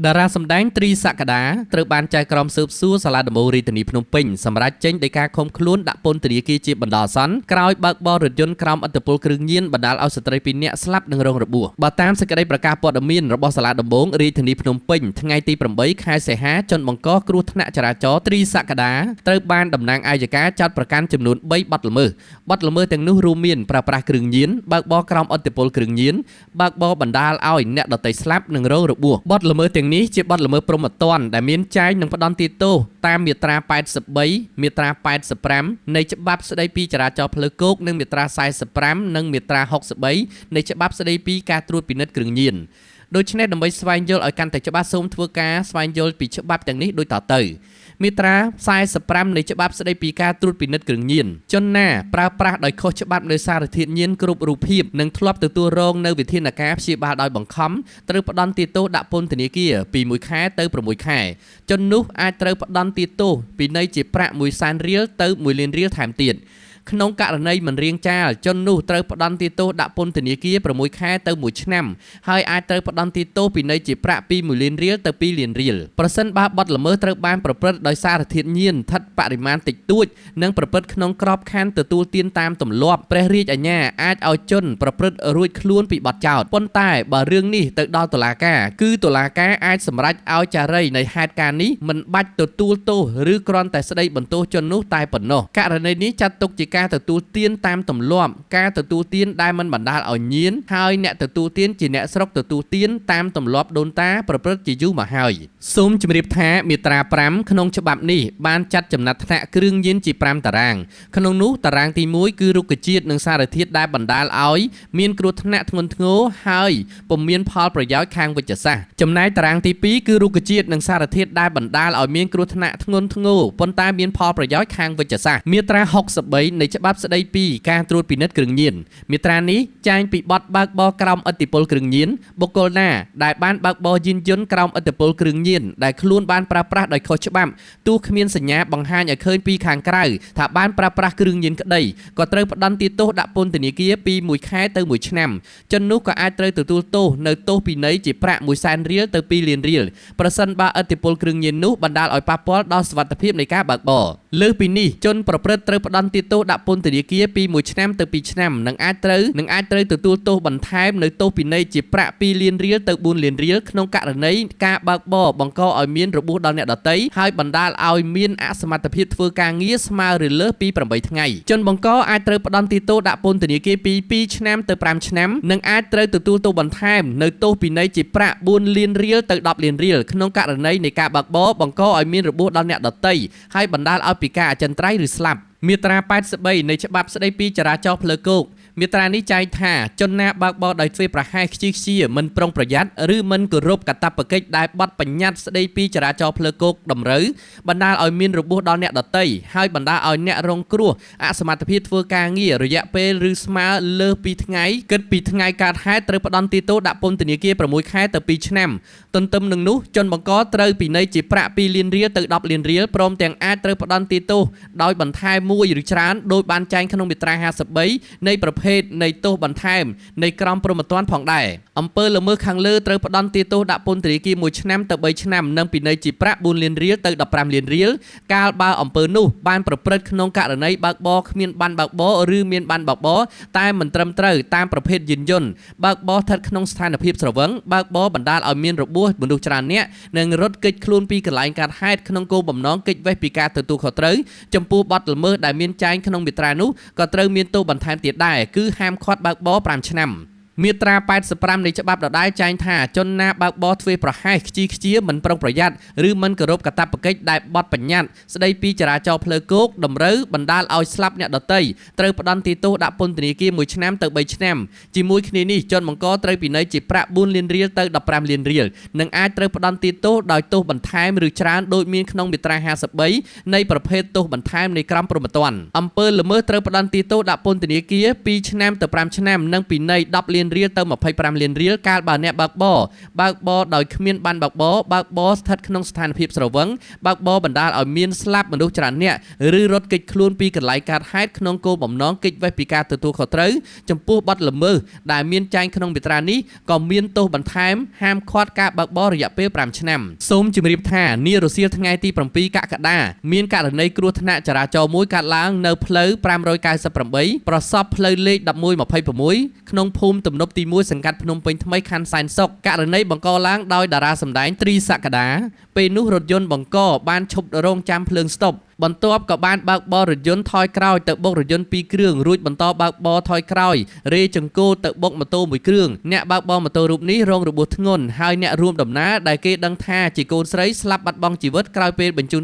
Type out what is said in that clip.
តារាសម្ដែងត្រីសក្តាត្រូវបានចៅក្រមស៊ើបសួរសាលាដំបូងរាជធានីភ្នំពេញសម្រាប់ចេញដោយការឃុំខ្លួនដាក់ពន្ធនាគារជាបណ្ដោះអាសន្នក្រោយបើកបររថយន្តក្រោមឥទ្ធិពលគ្រឿងញៀនបណ្ដាលឲ្យស្ត្រី2នាក់ស្លាប់និងរងរបួសបើតាមសេចក្តីប្រកាសព័ត៌មានរបស់សាលាដំបូងរាជធានីភ្នំពេញថ្ងៃទី8ខែសីហាជនបង្កគ្រោះថ្នាក់ចរាចរណ៍ត្រីសក្តាត្រូវបានតំណាងអាយកាចោទប្រកាន់ចំនួន3បទល្មើសទាំងនោះរួមមានប្រើប្រាស់គ្រឿងញៀនបើកបរក្រោមឥទ្ធិពលគ្រឿងញៀនបើកបរបណ្ដាលឲ្យអ្នកដទៃស្លាប់និងរងរបួសបទល្មើសទាំងនេះជាបទល្មើសព្រហ្មទណ្ឌដែលមានចែងនឹងផ្ដន្ទាទោសតាមមាត្រា83មាត្រា85នៃច្បាប់ស្តីពីចរាចរណ៍ផ្លូវគោកនិងមាត្រា45និងមាត្រា63នៃច្បាប់ស្តីពីការត្រួតពិនិត្យគ្រឿងញៀនដូច្នេះដើម្បីស្វែងយល់ឲ្យកាន់តែច្បាស់សូមធ្វើការស្វែងយល់ពីច្បាប់ទាំងនេះដូចតទៅមាត្រា45នៃច្បាប់ស្តីពីការត្រួតពិនិត្យគ្រឿងញៀនជនណាប្រើប្រាស់ដោយខុសច្បាប់នៅសារធាតុញៀនគ្រប់រូបភាពនិងធ្លាប់ទទួលរងនៅវិធានការព្យាបាលដោយបង្ខំត្រូវផ្ដន្ទាទោសដាក់ពន្ធនាគារពី1ខែទៅ6ខែជននោះអាចត្រូវផ្ដន្ទាទោសពីនៃជាប្រាក់100,000រៀលទៅ1លានរៀលថែមទៀតក្នុងករណីមិនរៀងចាលជននោះត្រូវផ្ដន្ទាទោសដាក់ពន្ធនាគារ6ខែទៅ1ឆ្នាំហើយអាចត្រូវផ្ដន្ទាទោសពីនៃជាប្រាក់ពី1លានរៀលទៅ2លានរៀលប្រសិនបើបទល្មើសត្រូវបានប្រព្រឹត្តដោយសារធាតុញៀនស្ថិតបរិមាណតិចតួចនិងប្រព្រឹត្តក្នុងក្របខ័ណ្ឌទទួលទានតាមទម្លាប់ព្រះរាជអាជ្ញាអាចឲ្យជនប្រព្រឹត្តរួចខ្លួនពីបទចោទប៉ុន្តែបើរឿងនេះទៅដល់តុលាការគឺតុលាការអាចសម្រេចឲ្យចារីនៃហេតុការណ៍នេះមិនបាច់ទទួលទោសឬគ្រាន់តែស្ដីបន្ទោសជននោះតែប៉ុណ្ណោះករណីនេះចាត់ទុកជាការទទួលទានតាមទម្លាប់ការទទួលទានដែលមិនបណ្ដាលឲ្យញៀនហើយអ្នកទទួលទានជាអ្នកស្រុកទទួលទានតាមទម្លាប់ដូនតាប្រព្រឹត្តជាយូរមកហើយសូមជម្រាបថាមាត្រា5ក្នុងច្បាប់នេះបានចាត់ចំណាត់ថ្នាក់គ្រឿងញៀនជា5តារាងក្នុងនោះតារាងទី1គឺរុក្ខជាតិនិងសារធាតុដែលបណ្ដាលឲ្យមានគ្រោះថ្នាក់ធ្ងន់ធ្ងរហើយពុំមានផលប្រយោជន៍ខាងវិជ្ជសាស្ត្រចំណែកតារាងទី2គឺរុក្ខជាតិនិងសារធាតុដែលបណ្ដាលឲ្យមានគ្រោះថ្នាក់ធ្ងន់ធ្ងរប៉ុន្តែមានផលប្រយោជន៍ខាងវិជ្ជសាស្ត្រមាត្រា63នៃច្បាប់ស្តីពីការត្រួតពិនិត្យគ្រឿងញៀនមាត្រានេះចែងពីបទបើកបរក្រោមឥទ្ធិពលគ្រឿងញៀនបុគ្គលណាដែលបានបើកបរយានយន្តក្រោមឥទ្ធិពលគ្រឿងញៀនដែលខ្លួនបានប្រើប្រាស់ដោយខុសច្បាប់ទោះគ្មានសញ្ញាបង្ហាញឲ្យឃើញពីខាងក្រៅថាបានប្រើប្រាស់គ្រឿងញៀនក្តីក៏ត្រូវផ្ដន្ទាទោសដាក់ពន្ធនាគារពី1ខែទៅ1ឆ្នាំជននោះក៏អាចត្រូវទទួលទោសនៅទោសពិន័យជាប្រាក់100,000រៀលទៅ2លានរៀលប្រសិនបើឥទ្ធិពលគ្រឿងញៀននោះបណ្ដាលឲ្យប៉ះពាល់ដល់សុវត្ថិភាពនៃការបើកបរលើសពីនេះជនប្រព្រឹត្តត្រូវផ្ដន្ទាទោសដាក់ពន្ធនាគារពី1ឆ្នាំទៅ2ឆ្នាំនិងអាចត្រូវទទួលទោសបន្ថែមនៅទោសពិន័យជាប្រាក់2លានរៀលទៅ4លានរៀលក្នុងករណីការបើកបរបង្កឲ្យមានរបួសដល់អ្នកដទៃហើយបណ្ដាលឲ្យមានអសមត្ថភាពធ្វើការងារស្មើឬលើសពី8ថ្ងៃជនបង្កអាចត្រូវផ្ដន្ទាទោសដាក់ពន្ធនាគារពី2ឆ្នាំទៅ5ឆ្នាំនិងអាចត្រូវទទួលទោសបន្ថែមនៅទោសពិន័យជាប្រាក់4លានរៀលទៅ10លានរៀលក្នុងករណីនៃការបើកបរបង្កឲ្យមានរបួសដល់អ្នកដទៃហើយបណ្ដាលឲ្យពិការអចិន្ត្រៃយ៍ឬស្លាប់មាត្រា83នៃច្បាប់ស្តីពីចរាចរណ៍ផ្លូវគោកមាត្រានេះចែងថាជនណាបើកបរដោយធ្វេសប្រហែសខ្ជិះខ្ជាមិនប្រុងប្រយ័ត្នឬមិនគោរពកាតព្វកិច្ចដែលបទបញ្ញត្តិស្តីពីចរាចរណ៍ផ្លូវគោកតម្រូវបណ្ដាលឲ្យមានរបួសដល់អ្នកដទៃហើយបណ្ដាលឲ្យអ្នករងគ្រោះអសមត្ថភាពធ្វើការងាររយៈពេលឬស្មើលើសពីថ្ងៃគិតពីថ្ងៃកើតហេតុត្រូវផ្ដន្ទាទោសដាក់ពន្ធនាគារ6ខែទៅ2ឆ្នាំទន្ទឹមនឹងនោះជនបង្កត្រូវពិន័យជាប្រាក់2លានរៀលទៅ10លានរៀលព្រមទាំងអាចត្រូវផ្ដន្ទាទោសដោយបន្ថែមមួយឬច្រើនដោយបានចែងក្នុងមាត្រា53នៃប្រភេទនៃទោសបន្ថែមនៃក្រមព្រហ្មទណ្ឌផងដែរអំពើល្មើសខាងលើត្រូវផ្ដន្ទាទោសដាក់ពន្ធនាគារ1ឆ្នាំទៅ3ឆ្នាំនិងពិន័យជាប្រាក់4លានរៀលទៅ15លានរៀលកាលបើអំពើនោះបានប្រព្រឹត្តក្នុងករណីបើកបរគ្មានប័ណ្ណបើកបរឬមានប័ណ្ណបើកបរតែមិនត្រឹមត្រូវតាមប្រភេទយានយន្តបើកបរស្ថិតក្នុងស្ថានភាពស្រវឹងបើកបរបណ្ដាលឲ្យមានរបួសមនុស្សច្រើននាក់និងរត់គេចខ្លួនពីកន្លែងកើតហេតុក្នុងគោលបំណងគេចវេះពីការទទួលខុសត្រូវចំពោះបទល្មើសដែលមានចែងក្នុងមាត្រានោះក៏ត្រូវមានទោសបន្ថែមទៀតដែរគឺហាមឃាត់បើកបរ5ឆ្នាំមាត្រា85នៃច្បាប់ដដែលចែងថាជនណាបើកបរធ្វេសប្រហែសខ្ជិះខ្ជាមិនប្រុងប្រយ័ត្នឬមិនគោរពកាតព្វកិច្ចដែលបទបញ្ញត្តិស្តីពីចរាចរណ៍ផ្លូវគោកតម្រូវបណ្ដាលឲ្យស្លាប់អ្នកដទៃត្រូវផ្ដន្ទាទោសដាក់ពន្ធនាគារ1ឆ្នាំទៅ3ឆ្នាំជាមួយគ្នានេះជនបង្កត្រូវពិន័យជាប្រាក់4លានរៀលទៅ15លានរៀលនិងអាចត្រូវផ្ដន្ទាទោសដោយទោសបន្ថែមឬច្រើនដូចមានក្នុងមាត្រា53នៃប្រភេទទោសបន្ថែមនៃក្រមព្រហ្មទណ្ឌអំពើល្មើសត្រូវផ្ដន្ទាទោសដាក់ពន្ធនាគារ2ឆ្នាំទៅ5ឆ្នាំនិងពិន័យ10លាន លានរៀលទៅ25លានរៀលកាលបើអ្នកបើកបរដោយគ្មានបានបើកបរស្ថិតក្នុងស្ថានភាពស្រវឹងបើកបរបណ្ដាលឲ្យមានស្លាប់មនុស្សច្រើនអ្នកឬរត់គេចខ្លួនពីកន្លែងកើតហេតុក្នុងគោលបំណងគេចវេះពីការទទួលខុសត្រូវចំពោះបទល្មើសដែលមានចែងក្នុងមាត្រានេះក៏មានទោសបន្ថែមហាមឃាត់ការបើកបររយៈពេល5ឆ្នាំសូមជម្រាបថានារសៀលថ្ងៃទី7កក្កដាមានករណីគ្រោះថ្នាក់ចរាចរណ៍មួយកើតឡើងនៅផ្លូវ598ប្រសពផ្លូវលេខ1126ក្នុងភូមិទំនប់ទី1សង្កាត់ភ្នំពេញថ្មីខណ្ឌសែនសុខករណីបង្កឡើងដោយតារាសម្ដែងត្រីសក្កដាពេលនោះរថយន្តបង្កបានឈប់រងចាំភ្លើងស្តុបបន្ទាប់ក៏បានបើកបររថយន្តថយក្រោយទៅបុករថយន្ត2គ្រឿងរួចបន្តបើកបរថយក្រោយរេចង្គោលទៅបុកម៉ូតូ1គ្រឿងអ្នកបើកបរម៉ូតូរូបនេះរងរបួសធ្ងន់ហើយអ្នករួមដំណើរដែលគេដឹងថាជាកូនស្រីស្លាប់បាត់បង់ជីវិតក្រោយពេលបញ្ជូន